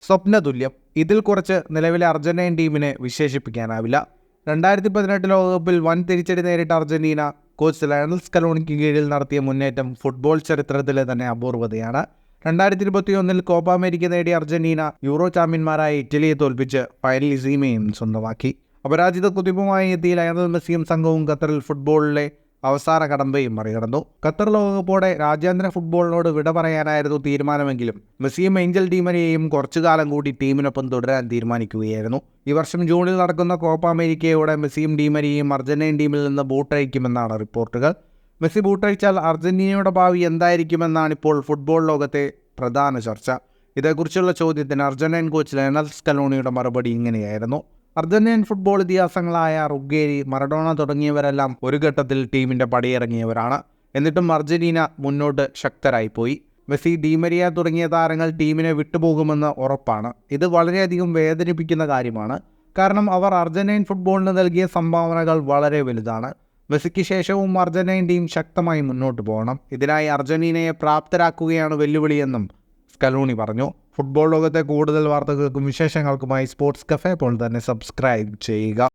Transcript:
സ്വപ്നതുല്യം. ഇതിൽ കുറച്ച് നിലവിലെ അർജന്റീൻ ടീമിനെ വിശേഷിപ്പിക്കാനാവില്ല. 2018 ലോകകപ്പിൽ വൻ തിരിച്ചടി നേരിട്ട അർജന്റീന കോച്ച് ലയണൽ സ്കലോണിക്ക് കീഴിൽ നടത്തിയ മുന്നേറ്റം ഫുട്ബോൾ ചരിത്രത്തിലെ തന്നെ അപൂർവതയാണ്. 2021 കോപ്പ അമേരിക്ക നേടിയ അർജന്റീന യൂറോ ചാമ്പ്യന്മാരായ ഇറ്റലിയെ തോൽപ്പിച്ച് ഫൈനൽ സീമയും സ്വന്തമാക്കി. അപരാജിത കുതിപ്പുമായി എത്തിയ ലയണൽ മെസ്സിയും സംഘവും ഖത്തറിൽ ഫുട്ബോളിലെ അവസാന കടമ്പയും മറികടന്നു. ഖത്തർ ലോകകപ്പോടെ രാജ്യാന്തര ഫുട്ബോളിനോട് വിട പറയാനായിരുന്നു തീരുമാനമെങ്കിലും മെസ്സിയും ഏഞ്ചൽ ഡി-മരിയയും കുറച്ചുകാലം കൂടി ടീമിനൊപ്പം തുടരാൻ തീരുമാനിക്കുകയായിരുന്നു. ഈ വർഷം ജൂണിൽ നടക്കുന്ന കോപ്പ അമേരിക്കയോടെ മെസ്സിയും ഡി-മരിയയും അർജന്റീൻ ടീമിൽ നിന്ന് ബൂട്ടഴിക്കുമെന്നാണ് റിപ്പോർട്ടുകൾ. മെസ്സി ബൂട്ടഴിച്ചാൽ അർജന്റീനയുടെ ഭാവി എന്തായിരിക്കുമെന്നാണ് ഇപ്പോൾ ഫുട്ബോൾ ലോകത്തെ പ്രധാന ചർച്ച. ഇതേക്കുറിച്ചുള്ള ചോദ്യത്തിന് അർജന്റീൻ കോച്ച് ലയണൽ സ്കലോണിയുടെ മറുപടി ഇങ്ങനെയായിരുന്നു: അർജന്റീൻ ഫുട്ബോൾ ഇതിഹാസങ്ങളായ റുഗേരി, മറഡോണ തുടങ്ങിയവരെല്ലാം ഒരു ഘട്ടത്തിൽ ടീമിൻ്റെ പടിയിറങ്ങിയവരാണ്. എന്നിട്ടും അർജന്റീന മുന്നോട്ട് ശക്തരായിപ്പോയി. മെസ്സി, ഡി-മരിയ തുടങ്ങിയ താരങ്ങൾ ടീമിനെ വിട്ടുപോകുമെന്ന് ഉറപ്പാണ്. ഇത് വളരെയധികം വേദനിപ്പിക്കുന്ന കാര്യമാണ്. കാരണം അവർ അർജന്റീൻ ഫുട്ബോളിന് നൽകിയ സംഭാവനകൾ വളരെ വലുതാണ്. മെസ്സിക്ക് ശേഷവും അർജന്റീൻ ടീം ശക്തമായി മുന്നോട്ട് പോകണം. ഇതിനായി അർജന്റീനയെ പ്രാപ്തരാക്കുകയാണ് വെല്ലുവിളിയെന്നും സ്കലോണി പറഞ്ഞു. ഫുട്ബോൾ ലോകത്തെ കൂടുതൽ വാർത്തകൾക്കും വിശേഷങ്ങൾക്കുമായി സ്പോർട്സ് കഫേ ഇപ്പോൾ തന്നെ സബ്സ്ക്രൈബ് ചെയ്യുക.